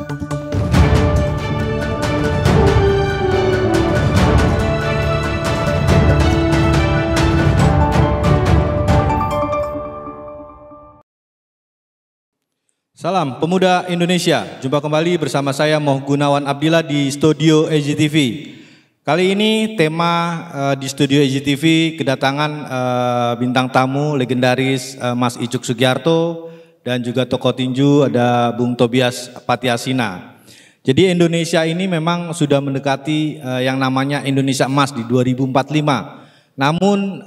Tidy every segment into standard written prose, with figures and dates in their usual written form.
Salam Pemuda Indonesia, jumpa kembali bersama saya Moh Gunawan Abdillah di Studio EJTV. Kali ini tema di Studio EJTV kedatangan bintang tamu legendaris Mas Icuk Sugiarto dan juga tokoh tinju ada Bung Tobias Patiasina. Jadi Indonesia ini memang sudah mendekati yang namanya Indonesia Emas di 2045. Namun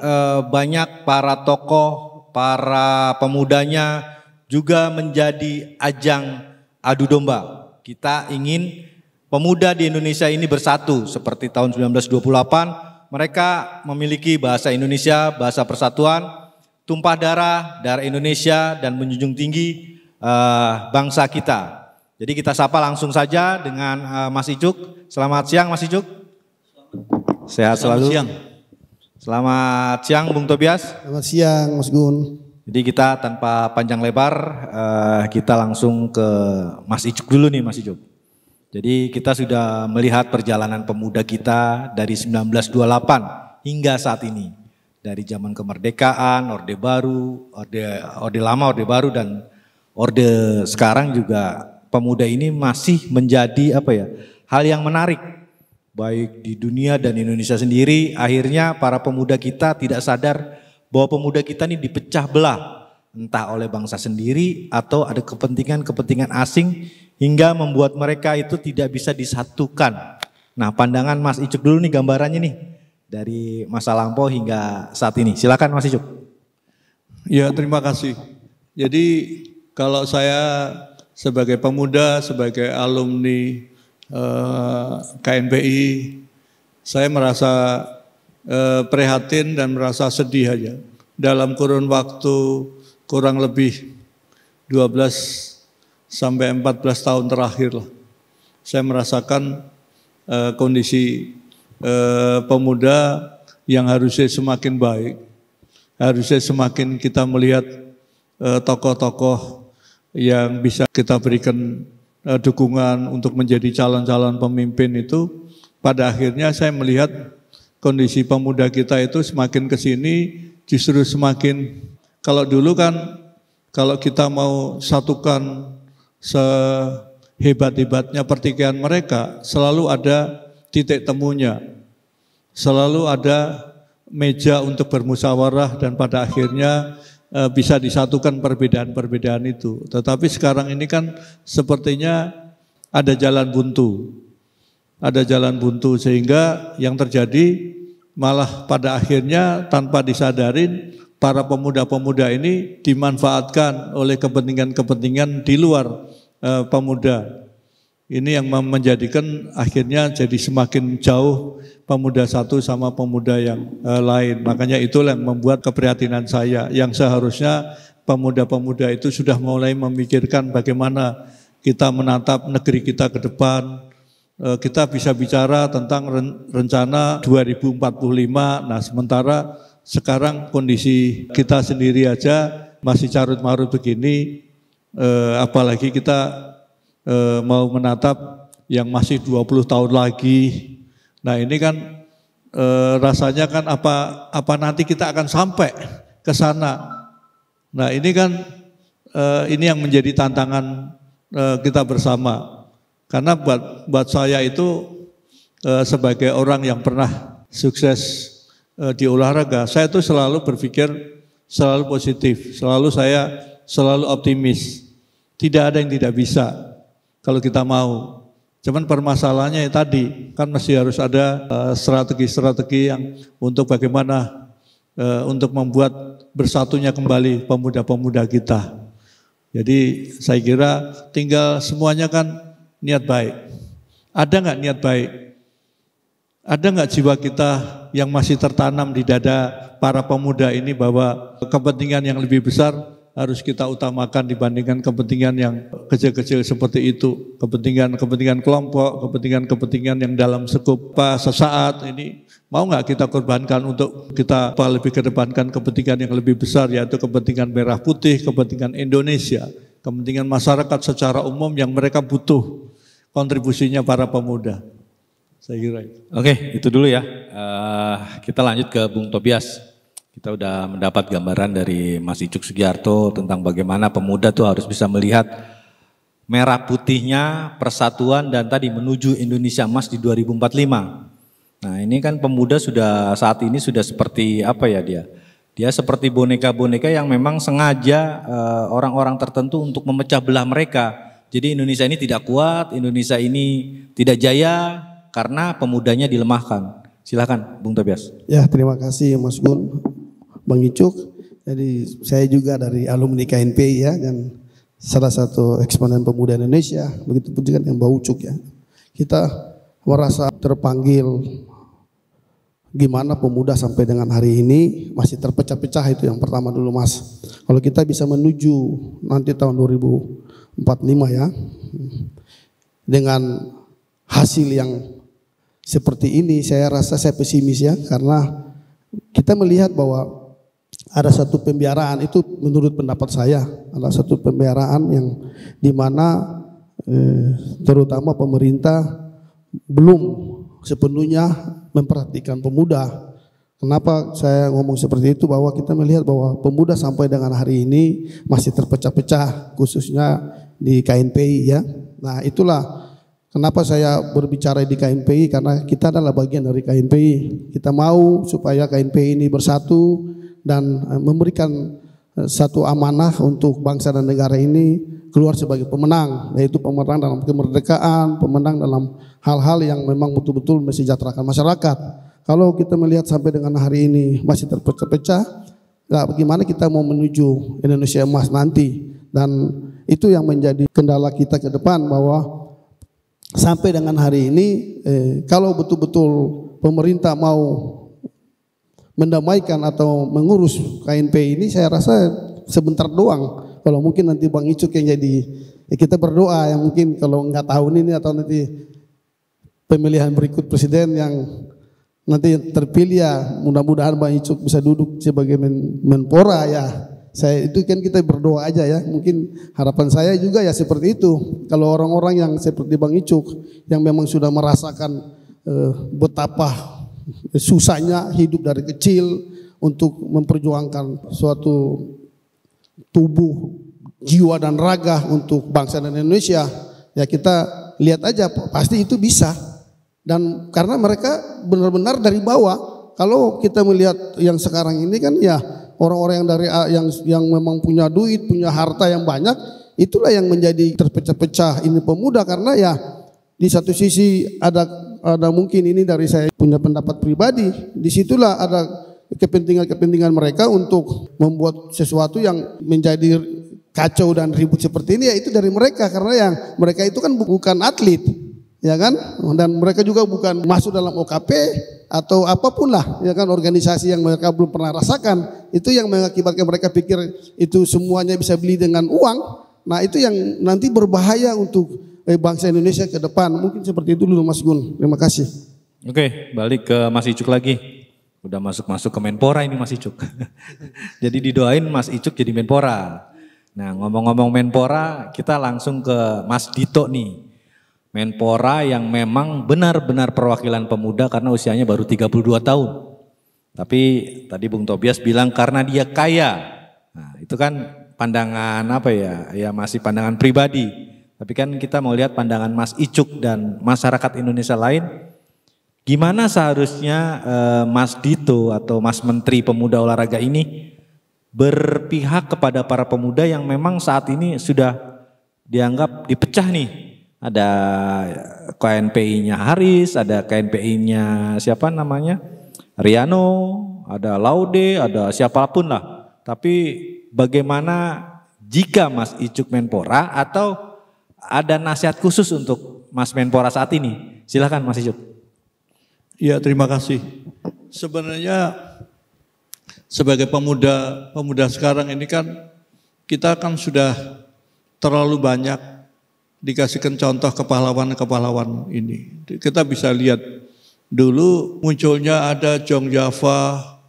banyak para tokoh, para pemudanya juga menjadi ajang adu domba. Kita ingin pemuda di Indonesia ini bersatu seperti tahun 1928. Mereka memiliki bahasa Indonesia, bahasa persatuan, tumpah darah Indonesia dan menjunjung tinggi bangsa kita. Jadi kita sapa langsung saja dengan Mas Icuk. Selamat siang Mas Icuk. Sehat selalu. Selamat siang. Selamat siang Bung Tobias. Selamat siang Mas Gun. Jadi kita tanpa panjang lebar, kita langsung ke Mas Icuk dulu nih Mas Icuk. Jadi kita sudah melihat perjalanan pemuda kita dari 1928 hingga saat ini. Dari zaman kemerdekaan, Orde Baru, Orde Lama, Orde Baru dan Orde sekarang juga pemuda ini masih menjadi hal yang menarik. Baik di dunia dan Indonesia sendiri, akhirnya para pemuda kita tidak sadar bahwa pemuda kita ini dipecah belah entah oleh bangsa sendiri atau ada kepentingan-kepentingan asing hingga membuat mereka itu tidak bisa disatukan. Nah, pandangan Mas Icuk dulu nih gambarannya nih dari masa lampau hingga saat ini. Silakan Mas Icuk. Ya, terima kasih. Jadi kalau saya sebagai pemuda, sebagai alumni KNPI, saya merasa prihatin dan merasa sedih aja. Dalam kurun waktu kurang lebih 12 sampai 14 tahun terakhir lah, saya merasakan kondisi pemuda yang harusnya semakin baik, harusnya semakin kita melihat tokoh-tokoh yang bisa kita berikan dukungan untuk menjadi calon-calon pemimpin itu. Pada akhirnya saya melihat kondisi pemuda kita itu semakin ke sini justru semakin, kalau dulu kan kalau kita mau satukan sehebat-hebatnya pertikaian mereka, selalu ada titik temunya, selalu ada meja untuk bermusyawarah dan pada akhirnya bisa disatukan perbedaan-perbedaan itu. Tetapi sekarang ini kan sepertinya ada jalan buntu. Ada jalan buntu sehingga yang terjadi malah pada akhirnya tanpa disadarin para pemuda-pemuda ini dimanfaatkan oleh kepentingan-kepentingan di luar pemuda. Ini yang menjadikan akhirnya jadi semakin jauh pemuda satu sama pemuda yang lain. Makanya itulah yang membuat keprihatinan saya, yang seharusnya pemuda-pemuda itu sudah mulai memikirkan bagaimana kita menatap negeri kita ke depan. Kita bisa bicara tentang rencana 2045, nah sementara sekarang kondisi kita sendiri aja masih carut-marut begini, apalagi kita mau menatap yang masih 20 tahun lagi. Nah ini kan rasanya kan apa nanti kita akan sampai ke sana. Nah ini kan ini yang menjadi tantangan kita bersama. Karena buat saya itu sebagai orang yang pernah sukses di olahraga, saya itu selalu berpikir selalu positif, selalu optimis. Tidak ada yang tidak bisa kalau kita mau. Cuman permasalahannya tadi kan masih harus ada strategi-strategi yang untuk bagaimana untuk membuat bersatunya kembali pemuda-pemuda kita. Jadi saya kira tinggal semuanya kan niat baik. Ada nggak niat baik? Ada nggak jiwa kita yang masih tertanam di dada para pemuda ini bahwa kepentingan yang lebih besar harus kita utamakan dibandingkan kepentingan yang kecil-kecil seperti itu. Kepentingan kelompok, kepentingan yang dalam skup sesaat ini mau nggak kita korbankan untuk kita lebih kedepankan kepentingan yang lebih besar, yaitu kepentingan merah putih, kepentingan Indonesia, kepentingan masyarakat secara umum yang mereka butuh. kontribusinya para pemuda. Saya kira itu. Oke, itu dulu ya. Kita lanjut ke Bung Tobias. Kita udah mendapat gambaran dari Mas Icuk Sugiarto tentang bagaimana pemuda tuh harus bisa melihat merah putihnya persatuan dan tadi menuju Indonesia Emas di 2045. Nah ini kan pemuda sudah saat ini sudah seperti apa ya dia? Dia seperti boneka-boneka yang memang sengaja orang-orang tertentu untuk memecah belah mereka. Jadi Indonesia ini tidak kuat, Indonesia ini tidak jaya karena pemudanya dilemahkan. Silakan Bung Tobias. Ya, terima kasih Mas Gun, Bang Icuk. Jadi saya juga dari alumni KNPI ya, dan salah satu eksponen pemuda Indonesia. Begitu pun juga yang Bang Ucuk ya. Kita merasa terpanggil gimana pemuda sampai dengan hari ini masih terpecah-pecah, itu yang pertama dulu Mas. Kalau kita bisa menuju nanti tahun 2045 ya, dengan hasil yang seperti ini, saya rasa saya pesimis ya, karena kita melihat bahwa ada satu pembiaraan, itu menurut pendapat saya adalah satu pembiaraan yang dimana terutama pemerintah belum sepenuhnya memperhatikan pemuda. Kenapa saya ngomong seperti itu? Bahwa kita melihat bahwa pemuda sampai dengan hari ini masih terpecah-pecah, khususnya di KNPI ya. Nah itulah kenapa saya berbicara di KNPI, karena kita adalah bagian dari KNPI. Kita mau supaya KNPI ini bersatu dan memberikan satu amanah untuk bangsa dan negara ini keluar sebagai pemenang, yaitu pemenang dalam kemerdekaan, pemenang dalam hal-hal yang memang betul-betul mensejahterakan masyarakat. Kalau kita melihat sampai dengan hari ini masih terpecah-pecah, nah bagaimana kita mau menuju Indonesia Emas nanti? Dan itu yang menjadi kendala kita ke depan, bahwa sampai dengan hari ini kalau betul-betul pemerintah mau mendamaikan atau mengurus KNPI ini, saya rasa sebentar doang. Kalau mungkin nanti Bang Icuk yang jadi, ya kita berdoa ya, mungkin kalau enggak tahun ini atau nanti pemilihan berikut presiden yang nanti terpilih ya, mudah-mudahan Bang Icuk bisa duduk sebagai Menpora ya. Saya itu kan kita berdoa aja ya. Mungkin harapan saya juga ya seperti itu. Kalau orang-orang yang seperti Bang Icuk yang memang sudah merasakan betapa susahnya hidup dari kecil untuk memperjuangkan suatu tubuh, jiwa dan raga untuk bangsa dan Indonesia, ya kita lihat aja pasti itu bisa. Dan karena mereka benar-benar dari bawah. Kalau kita melihat yang sekarang ini kan ya orang-orang yang dari yang memang punya duit, punya harta yang banyak, itulah yang menjadi terpecah-pecah ini pemuda. Karena ya di satu sisi ada mungkin ini dari saya punya pendapat pribadi, disitulah ada kepentingan mereka untuk membuat sesuatu yang menjadi kacau dan ribut seperti ini, ya itu dari mereka. Karena yang mereka itu kan bukan atlet, ya kan, dan mereka juga bukan masuk dalam OKP atau apapun lah, ya kan, organisasi yang mereka belum pernah rasakan. Itu yang mengakibatkan mereka pikir itu semuanya bisa beli dengan uang. Nah itu yang nanti berbahaya untuk bangsa Indonesia ke depan. Mungkin seperti itu dulu Mas Gun. Terima kasih. Oke, balik ke Mas Icuk lagi. Udah masuk ke Menpora ini Mas Icuk. Jadi didoain Mas Icuk jadi Menpora. Nah ngomong-ngomong Menpora, kita langsung ke Mas Dito nih. Menpora yang memang benar-benar perwakilan pemuda karena usianya baru 32 tahun. Tapi tadi Bung Tobias bilang karena dia kaya. Nah itu kan pandangan apa ya, ya masih pandangan pribadi. Tapi kan kita mau lihat pandangan Mas Icuk dan masyarakat Indonesia lain. Gimana seharusnya Mas Dito atau Mas Menteri Pemuda Olahraga ini berpihak kepada para pemuda yang memang saat ini sudah dianggap dipecah nih. Ada KNPI-nya Haris, ada KNPI-nya siapa namanya? Riano, ada Laude, ada siapapun lah. Tapi bagaimana jika Mas Icuk Menpora atau ada nasihat khusus untuk Mas Menpora saat ini? Silakan Mas Icuk. Ya terima kasih. Sebenarnya sebagai pemuda sekarang ini kan kita kan sudah terlalu banyak dikasihkan contoh kepahlawan ini. Kita bisa lihat dulu munculnya ada Jong Java,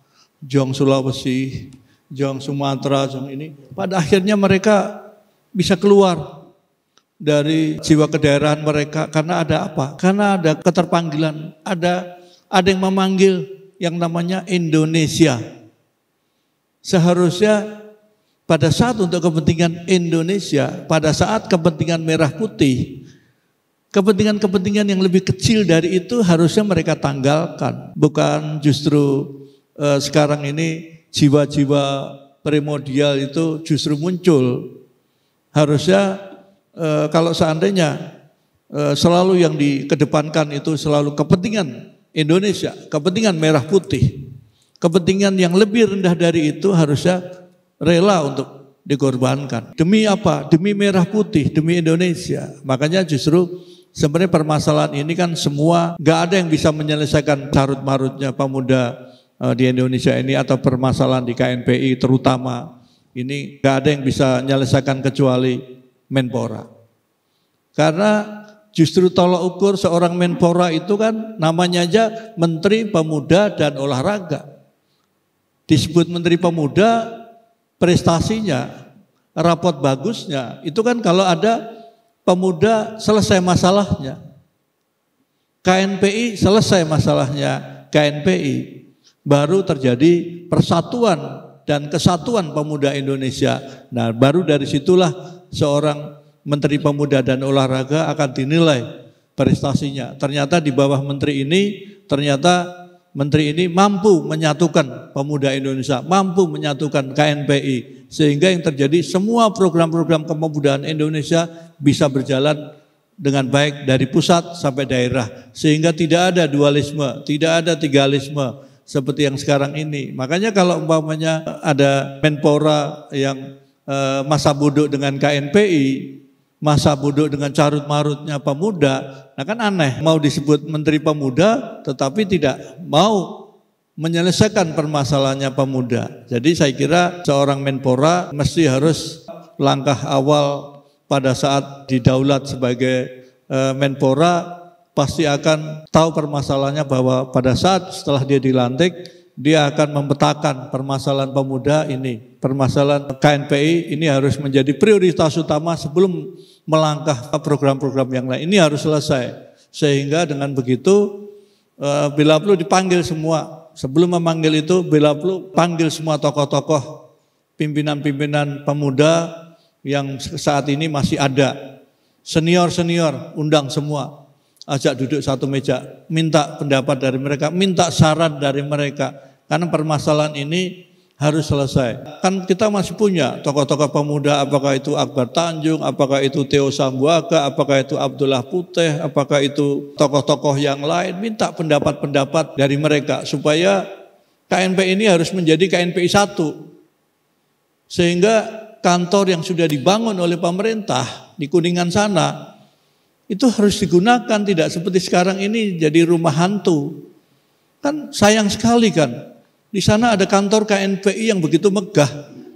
Jong Sulawesi, Jong Sumatera, Jong ini. Pada akhirnya mereka bisa keluar dari jiwa kedaerahan mereka. Karena ada apa? Karena ada keterpanggilan, ada yang memanggil yang namanya Indonesia. Seharusnya pada saat untuk kepentingan Indonesia, pada saat kepentingan merah putih, kepentingan-kepentingan yang lebih kecil dari itu harusnya mereka tanggalkan. Bukan justru sekarang ini jiwa-jiwa primordial itu justru muncul. Harusnya kalau seandainya selalu yang dikedepankan itu selalu kepentingan Indonesia, kepentingan merah putih, kepentingan yang lebih rendah dari itu harusnya rela untuk dikorbankan. Demi apa? Demi merah putih, demi Indonesia. Makanya justru sebenarnya permasalahan ini kan semua gak ada yang bisa menyelesaikan carut-marutnya pemuda di Indonesia ini, atau permasalahan di KNPI terutama. Ini gak ada yang bisa menyelesaikan kecuali Menpora. Karena justru tolak ukur seorang Menpora itu kan namanya aja Menteri Pemuda dan Olahraga. Disebut Menteri Pemuda, prestasinya, rapot bagusnya, itu kan kalau ada pemuda selesai masalahnya. KNPI selesai masalahnya KNPI, baru terjadi persatuan dan kesatuan pemuda Indonesia. Nah, baru dari situlah seorang Menteri Pemuda dan Olahraga akan dinilai prestasinya. Ternyata di bawah menteri ini, menteri ini mampu menyatukan pemuda Indonesia, mampu menyatukan KNPI, sehingga yang terjadi semua program-program kepemudaan Indonesia bisa berjalan dengan baik dari pusat sampai daerah, sehingga tidak ada dualisme, tidak ada tigalisme seperti yang sekarang ini. Makanya kalau umpamanya ada Menpora yang masa bodoh dengan KNPI, masa bodoh dengan carut-marutnya pemuda, nah kan aneh, mau disebut Menteri Pemuda tetapi tidak mau menyelesaikan permasalahannya pemuda. Jadi saya kira seorang Menpora mesti harus langkah awal pada saat didaulat sebagai Menpora, pasti akan tahu permasalahannya, bahwa pada saat setelah dia dilantik, dia akan memetakan permasalahan pemuda ini, permasalahan KNPI ini harus menjadi prioritas utama sebelum melangkah program-program yang lain. Ini harus selesai, sehingga dengan begitu bila perlu dipanggil semua. Sebelum memanggil itu, bila perlu panggil semua tokoh-tokoh, pimpinan-pimpinan pemuda yang saat ini masih ada, senior-senior, undang semua, ajak duduk satu meja, minta pendapat dari mereka, minta saran dari mereka, karena permasalahan ini harus selesai. Kan kita masih punya tokoh-tokoh pemuda, apakah itu Akbar Tanjung, apakah itu Theo Sambuaga, apakah itu Abdullah Putih, apakah itu tokoh-tokoh yang lain, minta pendapat-pendapat dari mereka supaya KNPI ini harus menjadi KNPI 1. Sehingga kantor yang sudah dibangun oleh pemerintah di Kuningan sana itu harus digunakan, tidak seperti sekarang ini jadi rumah hantu. Kan sayang sekali kan. Di sana ada kantor KNPI yang begitu megah,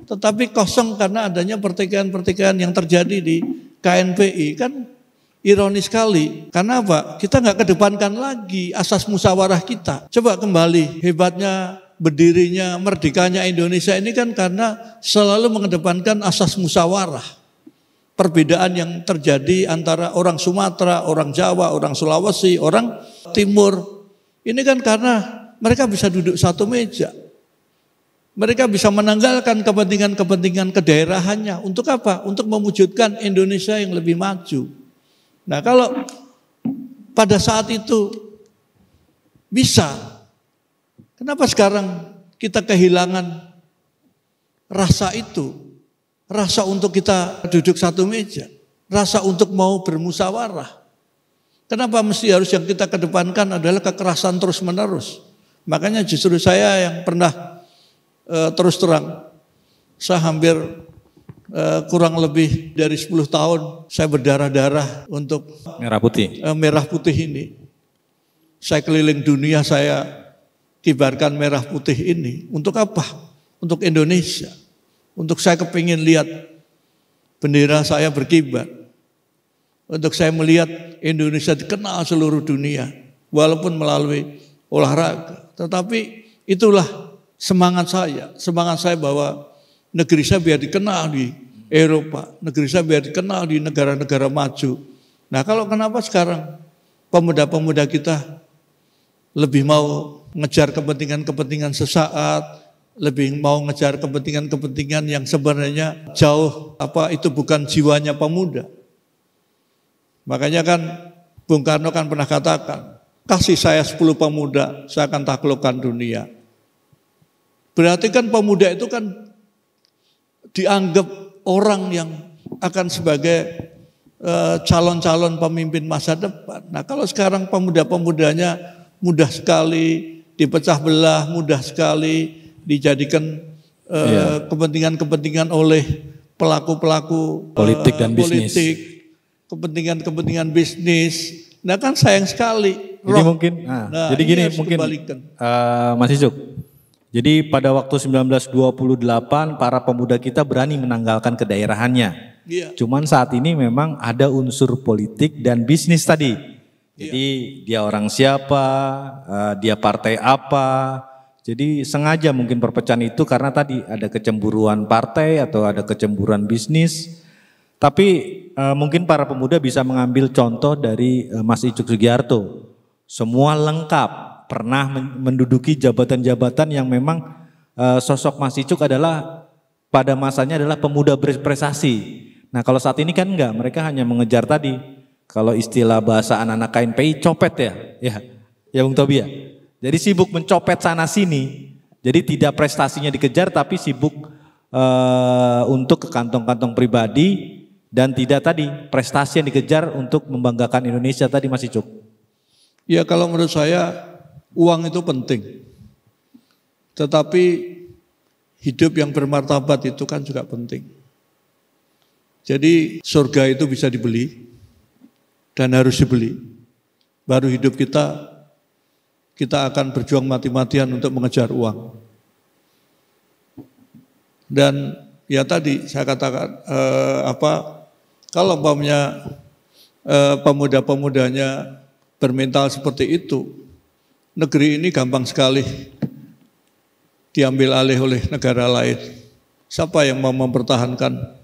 tetapi kosong karena adanya pertikaian-pertikaian yang terjadi di KNPI. Kan ironis sekali. Karena apa? Kita nggak kedepankan lagi asas musyawarah kita. Coba kembali, hebatnya, berdirinya, merdekanya Indonesia ini kan karena selalu mengedepankan asas musyawarah. Perbedaan yang terjadi antara orang Sumatera, orang Jawa, orang Sulawesi, orang Timur, ini kan karena mereka bisa duduk satu meja. Mereka bisa menanggalkan kepentingan-kepentingan kedaerahannya. Untuk apa? Untuk mewujudkan Indonesia yang lebih maju. Nah, kalau pada saat itu bisa, kenapa sekarang kita kehilangan rasa itu? Rasa untuk kita duduk satu meja, rasa untuk mau bermusyawarah. Kenapa mesti harus yang kita kedepankan adalah kekerasan terus-menerus? Makanya justru saya yang pernah terus terang, saya hampir kurang lebih dari 10 tahun saya berdarah-darah untuk merah putih ini. Saya keliling dunia, saya kibarkan merah putih ini. Untuk apa? Untuk Indonesia. Untuk saya kepingin lihat bendera saya berkibar. Untuk saya melihat Indonesia dikenal seluruh dunia, walaupun melalui olahraga. Tetapi itulah semangat saya bahwa negeri saya biar dikenal di Eropa. Negeri saya biar dikenal di negara-negara maju. Nah kalau kenapa sekarang pemuda-pemuda kita lebih mau ngejar kepentingan-kepentingan sesaat, lebih mau ngejar kepentingan-kepentingan yang sebenarnya jauh itu bukan jiwanya pemuda. Makanya kan Bung Karno kan pernah katakan, kasih saya 10 pemuda, saya akan taklukkan dunia. Berarti kan pemuda itu kan dianggap orang yang akan sebagai calon-calon pemimpin masa depan. Nah kalau sekarang pemuda-pemudanya mudah sekali dipecah belah, mudah sekali dijadikan kepentingan-kepentingan oleh pelaku-pelaku politik dan bisnis. Kepentingan-kepentingan bisnis. Nah kan sayang sekali. Jadi mungkin, jadi gini mungkin Mas Icuk. Jadi pada waktu 1928 para pemuda kita berani menanggalkan kedaerahannya. Iya. Cuman saat ini memang ada unsur politik dan bisnis tadi. Jadi dia orang siapa, dia partai apa. Jadi sengaja mungkin perpecahan itu karena tadi ada kecemburuan partai atau ada kecemburuan bisnis. Tapi mungkin para pemuda bisa mengambil contoh dari Mas Icuk Sugiharto. Semua lengkap, pernah menduduki jabatan-jabatan yang memang sosok Mas Icuk adalah pada masanya adalah pemuda berprestasi. Nah kalau saat ini kan enggak, mereka hanya mengejar tadi. Kalau istilah bahasa anak-anak KNPI copet ya Bung Tobi ya. Jadi sibuk mencopet sana sini. Jadi tidak prestasinya dikejar tapi sibuk untuk ke kantong-kantong pribadi. Dan tidak tadi prestasi yang dikejar untuk membanggakan Indonesia tadi Mas Icuk. Ya kalau menurut saya uang itu penting. Tetapi hidup yang bermartabat itu kan juga penting. Jadi surga itu bisa dibeli dan harus dibeli. Baru hidup kita akan berjuang mati-matian untuk mengejar uang. Dan ya tadi saya katakan kalau umpamanya pemuda-pemudanya bermental seperti itu, negeri ini gampang sekali diambil alih oleh negara lain. Siapa yang mau mempertahankan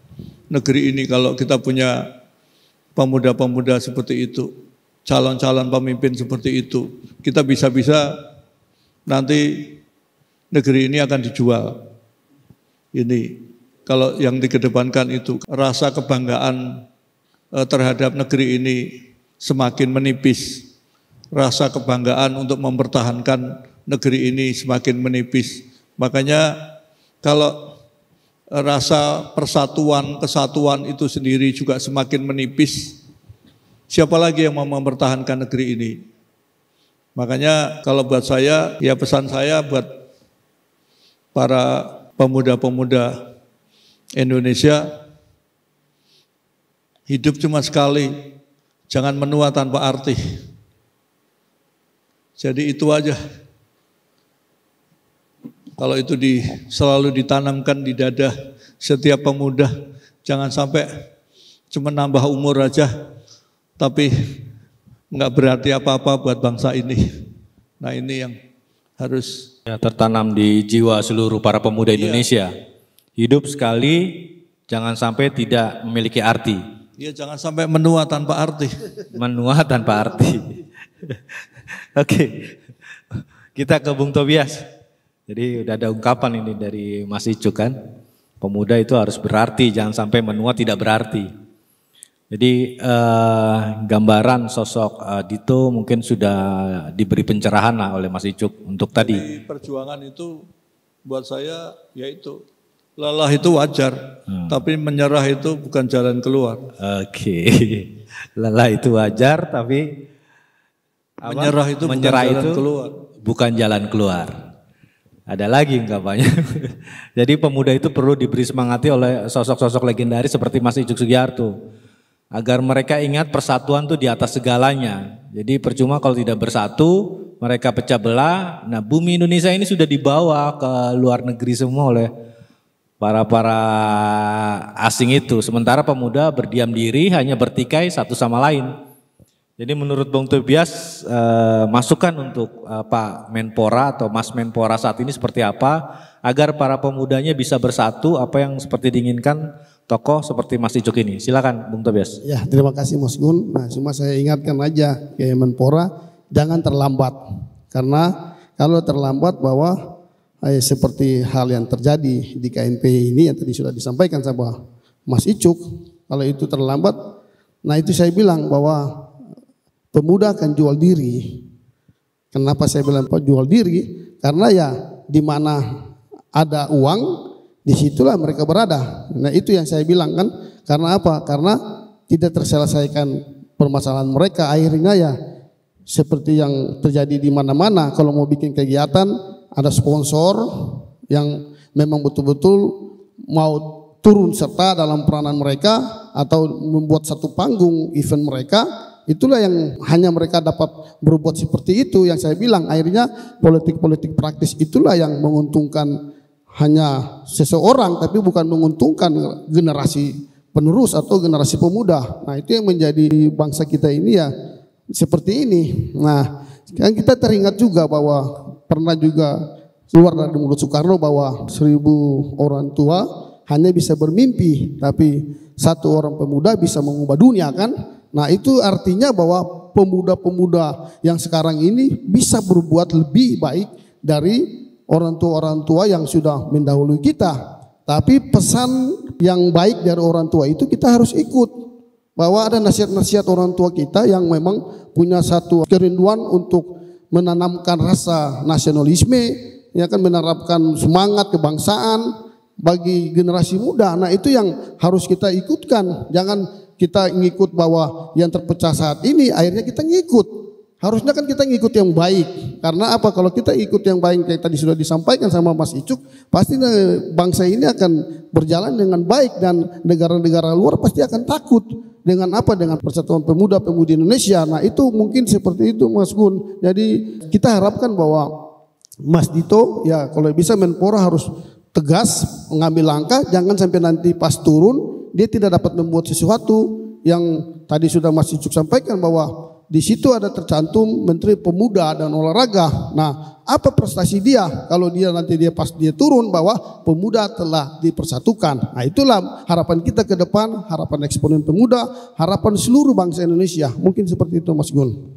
negeri ini kalau kita punya pemuda-pemuda seperti itu, calon-calon pemimpin seperti itu, kita bisa-bisa nanti negeri ini akan dijual. Ini kalau yang dikedepankan itu rasa kebanggaan terhadap negeri ini semakin menipis. Rasa kebanggaan untuk mempertahankan negeri ini semakin menipis. Makanya kalau rasa persatuan, kesatuan itu sendiri juga semakin menipis, siapa lagi yang mau mempertahankan negeri ini? Makanya kalau buat saya, ya pesan saya buat para pemuda-pemuda Indonesia, hidup cuma sekali, jangan menua tanpa arti. Jadi itu aja. Kalau itu selalu ditanamkan di dada setiap pemuda, jangan sampai cuma nambah umur aja, tapi nggak berarti apa-apa buat bangsa ini. Nah ini yang harus tertanam di jiwa seluruh para pemuda Indonesia. Hidup sekali, jangan sampai tidak memiliki arti. Iya, jangan sampai menua tanpa arti. Menua tanpa arti. Oke, kita ke Bung Tobias. Jadi udah ada ungkapan ini dari Mas Icuk kan. Pemuda itu harus berarti, jangan sampai menua tidak berarti. Jadi gambaran sosok Dito mungkin sudah diberi pencerahan lah oleh Mas Icuk untuk tadi. Perjuangan itu buat saya yaitu lelah itu wajar, tapi menyerah itu bukan jalan keluar. Oke, lelah itu wajar, tapi menyerah itu bukan jalan keluar. Ada lagi ungkapannya. Jadi pemuda itu perlu diberi semangati oleh sosok-sosok legendaris seperti Mas Icuk Sugiharto. Agar mereka ingat persatuan itu di atas segalanya. Jadi percuma kalau tidak bersatu, mereka pecah belah. Nah bumi Indonesia ini sudah dibawa ke luar negeri semua oleh para asing itu. Sementara pemuda berdiam diri hanya bertikai satu sama lain. Jadi menurut Bung Tobias masukan untuk Pak Menpora atau Mas Menpora saat ini seperti apa agar para pemudanya bisa bersatu apa yang seperti diinginkan tokoh seperti Mas Icuk ini. Silakan Bung Tobias. Ya, terima kasih Mas Gun. Nah, cuma saya ingatkan aja ke Menpora jangan terlambat. Karena kalau terlambat bahwa seperti hal yang terjadi di KNP ini yang tadi sudah disampaikan sama Mas Icuk, kalau itu terlambat, nah itu saya bilang bahwa pemuda akan jual diri. Kenapa saya bilang jual diri? Karena ya di mana ada uang, disitulah mereka berada. Nah itu yang saya bilang kan. Karena apa? Karena tidak terselesaikan permasalahan mereka. Akhirnya ya seperti yang terjadi di mana-mana. Kalau mau bikin kegiatan, ada sponsor yang memang betul-betul mau turun serta dalam peranan mereka atau membuat satu panggung event mereka. Itulah yang hanya mereka dapat berbuat seperti itu. Yang saya bilang akhirnya politik-politik praktis itulah yang menguntungkan hanya seseorang, tapi bukan menguntungkan generasi penerus atau generasi pemuda. Nah itu yang menjadi bangsa kita ini ya seperti ini. Nah kan kita teringat juga bahwa pernah juga keluar dari mulut Soekarno bahwa 1000 orang tua hanya bisa bermimpi, tapi 1 orang pemuda bisa mengubah dunia kan. Nah itu artinya bahwa pemuda-pemuda yang sekarang ini bisa berbuat lebih baik dari orang tua yang sudah mendahului kita. Tapi pesan yang baik dari orang tua itu kita harus ikut. Bahwa ada nasihat-nasihat orang tua kita yang memang punya satu kerinduan untuk menanamkan rasa nasionalisme, ya kan, menerapkan semangat kebangsaan bagi generasi muda. Nah itu yang harus kita ikutkan. Jangan kita ngikut bahwa yang terpecah saat ini akhirnya kita ngikut. Harusnya kan kita ngikut yang baik. Karena apa? Kalau kita ikut yang baik kayak tadi sudah disampaikan sama Mas Icuk, pasti bangsa ini akan berjalan dengan baik dan negara-negara luar pasti akan takut. Dengan apa? Dengan Persatuan Pemuda-Pemudi Indonesia. Nah itu mungkin seperti itu Mas Gun. Jadi kita harapkan bahwa Mas Dito ya kalau bisa Menpora harus tegas mengambil langkah. Jangan sampai nanti pas turun dia tidak dapat membuat sesuatu yang tadi sudah Mas Icuk sampaikan bahwa di situ ada tercantum Menteri Pemuda dan Olahraga. Nah, apa prestasi dia kalau dia nanti pas dia turun bahwa pemuda telah dipersatukan. Nah, itulah harapan kita ke depan, harapan eksponen pemuda, harapan seluruh bangsa Indonesia. Mungkin seperti itu Mas Gun.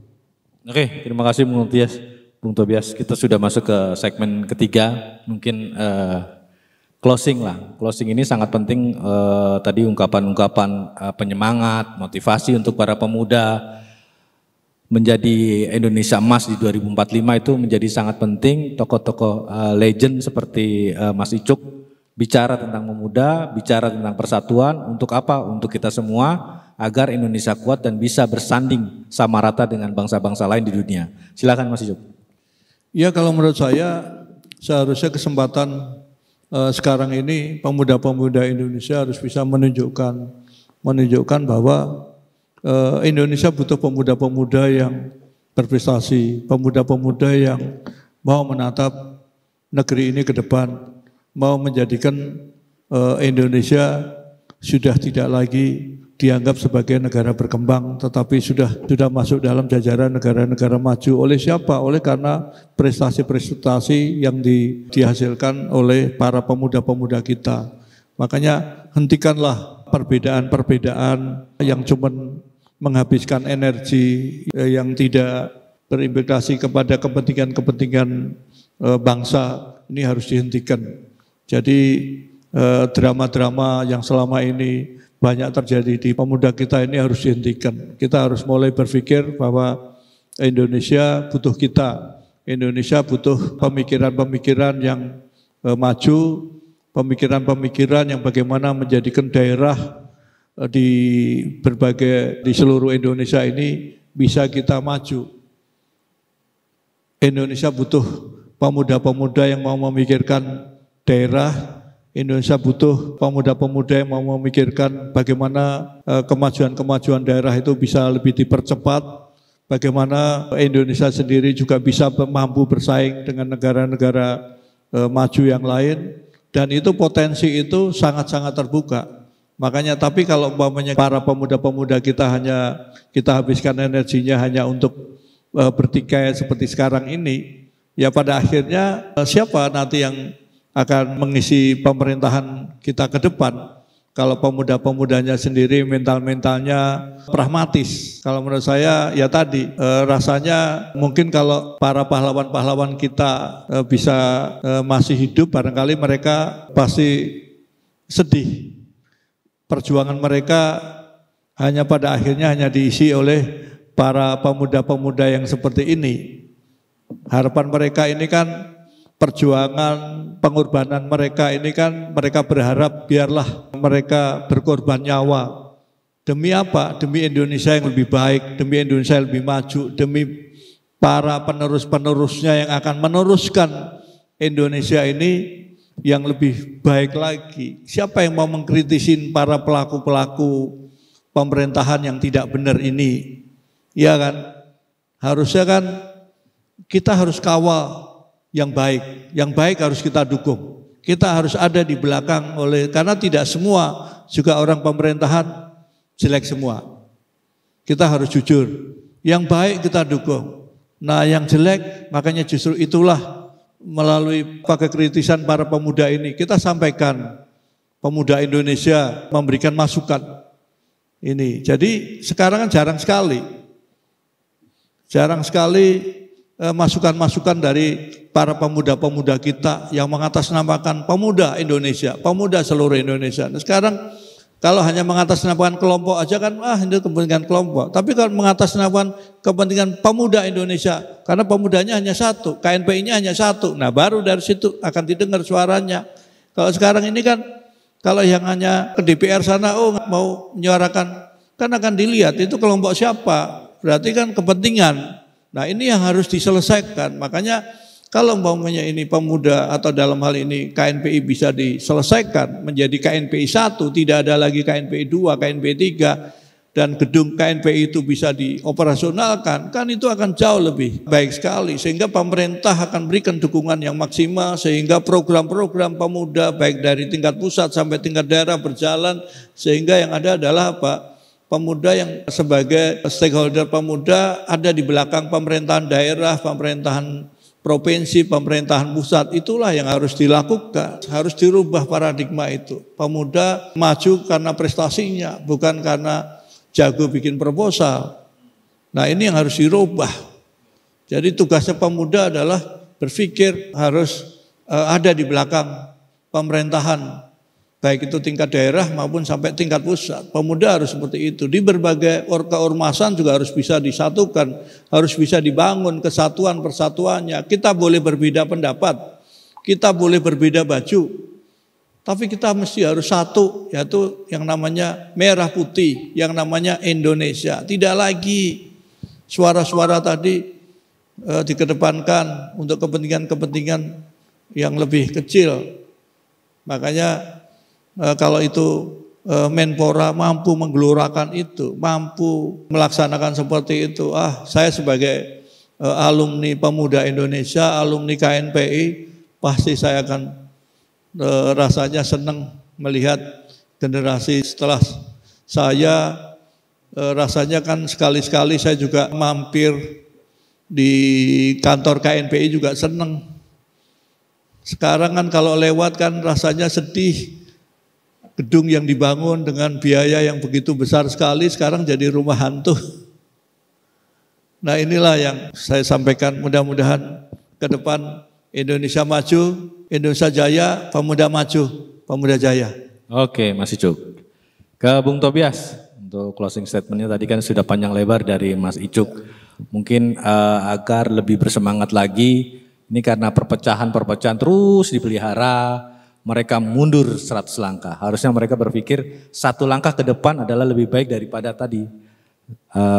Oke, terima kasih Bung Tobias. Kita sudah masuk ke segmen ketiga. Mungkin closing lah. Closing ini sangat penting, tadi ungkapan-ungkapan penyemangat, motivasi untuk para pemuda menjadi Indonesia emas di 2045 itu menjadi sangat penting. Tokoh-tokoh legend seperti Mas Icuk bicara tentang pemuda, bicara tentang persatuan. Untuk apa? Untuk kita semua agar Indonesia kuat dan bisa bersanding sama rata dengan bangsa-bangsa lain di dunia. Silakan Mas Icuk. Ya kalau menurut saya seharusnya kesempatan sekarang ini pemuda-pemuda Indonesia harus bisa menunjukkan bahwa Indonesia butuh pemuda-pemuda yang berprestasi, pemuda-pemuda yang mau menatap negeri ini ke depan, mau menjadikan Indonesia sudah tidak lagi dianggap sebagai negara berkembang, tetapi sudah masuk dalam jajaran negara-negara maju. Oleh siapa? Oleh karena prestasi-prestasi yang dihasilkan oleh para pemuda-pemuda kita. Makanya hentikanlah perbedaan-perbedaan yang cuma menghabiskan energi, yang tidak berimplikasi kepada kepentingan-kepentingan bangsa. Ini harus dihentikan. Jadi drama-drama yang selama ini banyak terjadi di pemuda kita ini harus dihentikan. Kita harus mulai berpikir bahwa Indonesia butuh kita. Indonesia butuh pemikiran-pemikiran yang maju, pemikiran-pemikiran yang bagaimana menjadikan daerah di seluruh Indonesia ini bisa kita maju. Indonesia butuh pemuda-pemuda yang mau memikirkan daerah. Indonesia butuh pemuda-pemuda yang mau memikirkan bagaimana kemajuan-kemajuan daerah itu bisa lebih dipercepat. Bagaimana Indonesia sendiri juga bisa mampu bersaing dengan negara-negara maju yang lain. Dan itu potensi itu sangat-sangat terbuka. Makanya tapi kalau umpamanya para pemuda-pemuda kita habiskan energinya hanya untuk bertikai seperti sekarang ini, ya pada akhirnya siapa nanti yang akan mengisi pemerintahan kita ke depan? Kalau pemuda-pemudanya sendiri mentalnya pragmatis. Kalau menurut saya ya tadi rasanya mungkin kalau para pahlawan-pahlawan kita bisa masih hidup, barangkali mereka pasti sedih. Perjuangan mereka hanya pada akhirnya hanya diisi oleh para pemuda-pemuda yang seperti ini. Harapan mereka ini kan perjuangan, pengorbanan mereka ini kan mereka berharap biarlah mereka berkorban nyawa. Demi apa? Demi Indonesia yang lebih baik, demi Indonesia yang lebih maju, demi para penerus-penerusnya yang akan meneruskan Indonesia ini yang lebih baik lagi. Siapa yang mau mengkritisin para pelaku-pelaku pemerintahan yang tidak benar ini? Ya kan? Harusnya kan kita harus kawal yang baik harus kita dukung. Kita harus ada di belakang karena tidak semua juga orang pemerintahan jelek semua. Kita harus jujur. Yang baik kita dukung. Nah, yang jelek makanya justru itulah melalui kekritisan para pemuda ini kita sampaikan pemuda Indonesia memberikan masukan. Ini. Jadi sekarang kan jarang sekali masukan-masukan dari para pemuda-pemuda kita yang mengatasnamakan pemuda Indonesia, pemuda seluruh Indonesia. Nah, sekarang kalau hanya mengatasnamakan kelompok aja kan, ini kepentingan kelompok. Tapi kalau mengatasnamakan kepentingan pemuda Indonesia, karena pemudanya hanya satu, KNPI-nya hanya satu. Nah, baru dari situ akan didengar suaranya. Kalau sekarang ini kan, kalau yang hanya ke DPR sana, mau menyuarakan, kan akan dilihat itu kelompok siapa. Berarti kan kepentingan. Nah, ini yang harus diselesaikan. Makanya kalau umpamanya ini pemuda atau dalam hal ini KNPI bisa diselesaikan menjadi KNPI 1, tidak ada lagi KNPI 2, KNPI 3 dan gedung KNPI itu bisa dioperasionalkan, kan itu akan jauh lebih baik sekali sehingga pemerintah akan berikan dukungan yang maksimal sehingga program-program pemuda baik dari tingkat pusat sampai tingkat daerah berjalan sehingga yang ada adalah apa? Pemuda yang sebagai stakeholder pemuda ada di belakang pemerintahan daerah, pemerintahan provinsi, pemerintahan pusat. Itulah yang harus dilakukan, harus dirubah paradigma itu. Pemuda maju karena prestasinya, bukan karena jago bikin proposal. Nah, ini yang harus dirubah. Jadi tugasnya pemuda adalah berpikir harus ada di belakang pemerintahan. Baik itu tingkat daerah maupun sampai tingkat pusat. Pemuda harus seperti itu. Di berbagai keormasan juga harus bisa disatukan, harus bisa dibangun kesatuan persatuannya. Kita boleh berbeda pendapat, kita boleh berbeda baju, tapi kita mesti harus satu, yaitu yang namanya merah putih, yang namanya Indonesia. Tidak lagi suara-suara tadi dikedepankan untuk kepentingan-kepentingan yang lebih kecil. Makanya kalau itu Menpora mampu menggelorakan itu, mampu melaksanakan seperti itu, saya sebagai alumni pemuda Indonesia, alumni KNPI, pasti saya akan rasanya senang melihat generasi setelah saya. Rasanya kan sekali-sekali saya juga mampir di kantor KNPI juga senang. Sekarang kan kalau lewat kan rasanya sedih. Gedung yang dibangun dengan biaya yang begitu besar sekali sekarang jadi rumah hantu. Nah, inilah yang saya sampaikan, mudah-mudahan ke depan Indonesia maju, Indonesia jaya, pemuda maju, pemuda jaya. Oke, Mas Icuk. Ke Bung Tobias, untuk closing statementnya tadi kan sudah panjang lebar dari Mas Icuk. Mungkin agar lebih bersemangat lagi, ini karena perpecahan terus dipelihara, mereka mundur 100 langkah. Harusnya mereka berpikir 1 langkah ke depan adalah lebih baik daripada tadi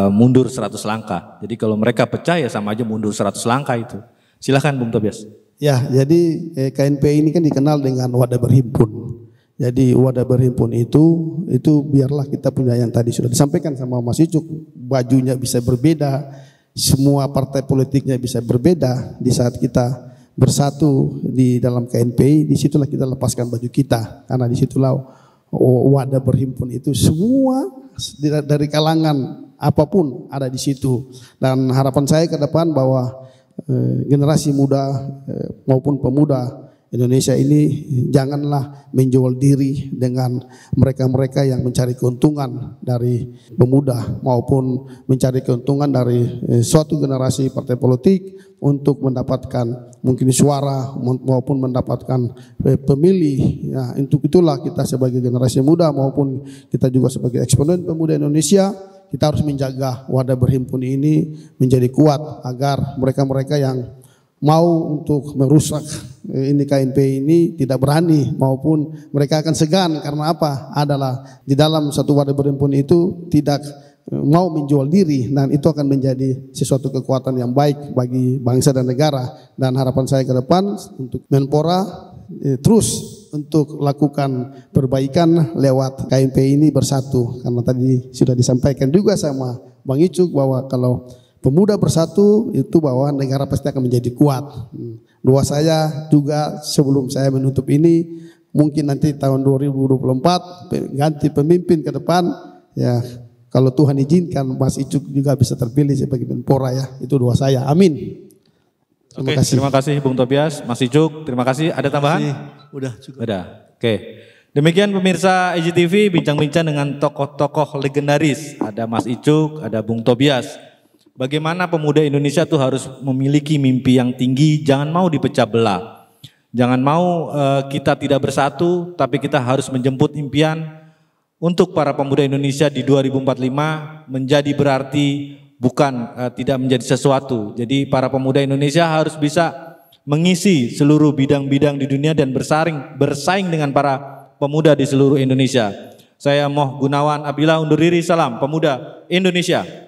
mundur 100 langkah. Jadi kalau mereka pecah ya sama aja mundur 100 langkah itu. Silakan Bung Tobias. Ya, jadi KNPI ini kan dikenal dengan wadah berhimpun. Jadi wadah berhimpun itu biarlah kita punya yang tadi sudah disampaikan sama Mas Icuk, bajunya bisa berbeda, semua partai politiknya bisa berbeda. Di saat kita bersatu di dalam KNPI, disitulah kita lepaskan baju kita, karena disitulah wadah berhimpun itu semua dari kalangan apapun ada di situ. Dan harapan saya ke depan bahwa generasi muda maupun pemuda Indonesia ini janganlah menjual diri dengan mereka-mereka yang mencari keuntungan dari pemuda maupun mencari keuntungan dari suatu generasi partai politik untuk mendapatkan mungkin suara maupun mendapatkan pemilih. Ya, untuk itulah kita sebagai generasi muda maupun kita juga sebagai eksponen pemuda Indonesia, kita harus menjaga wadah berhimpun ini menjadi kuat agar mereka-mereka yang mau untuk merusak ini KNP ini tidak berani, maupun mereka akan segan karena apa? Adalah di dalam satu wadah berhimpun itu tidak mau menjual diri, dan itu akan menjadi sesuatu kekuatan yang baik bagi bangsa dan negara. Dan harapan saya ke depan untuk Menpora terus untuk lakukan perbaikan lewat KNP ini bersatu, karena tadi sudah disampaikan juga sama Bang Icuk bahwa kalau pemuda bersatu itu bahwa negara pasti akan menjadi kuat. Doa saya juga sebelum saya menutup ini, mungkin nanti tahun 2024 ganti pemimpin ke depan, ya kalau Tuhan izinkan Mas Icuk juga bisa terpilih sebagai Menpora ya. Itu doa saya. Amin. Terima kasih Bung Tobias, Mas Icuk, terima kasih. Ada tambahan? Udah cukup. Udah. Oke. Demikian pemirsa EJTV bincang-bincang dengan tokoh-tokoh legendaris. Ada Mas Icuk, ada Bung Tobias. Bagaimana pemuda Indonesia tuh harus memiliki mimpi yang tinggi, jangan mau dipecah belah. Jangan mau kita tidak bersatu, tapi kita harus menjemput impian untuk para pemuda Indonesia di 2045 menjadi berarti bukan tidak menjadi sesuatu. Jadi para pemuda Indonesia harus bisa mengisi seluruh bidang-bidang di dunia dan bersaing dengan para pemuda di seluruh Indonesia. Saya Moh Gunawan Abdillah undur diri, salam pemuda Indonesia.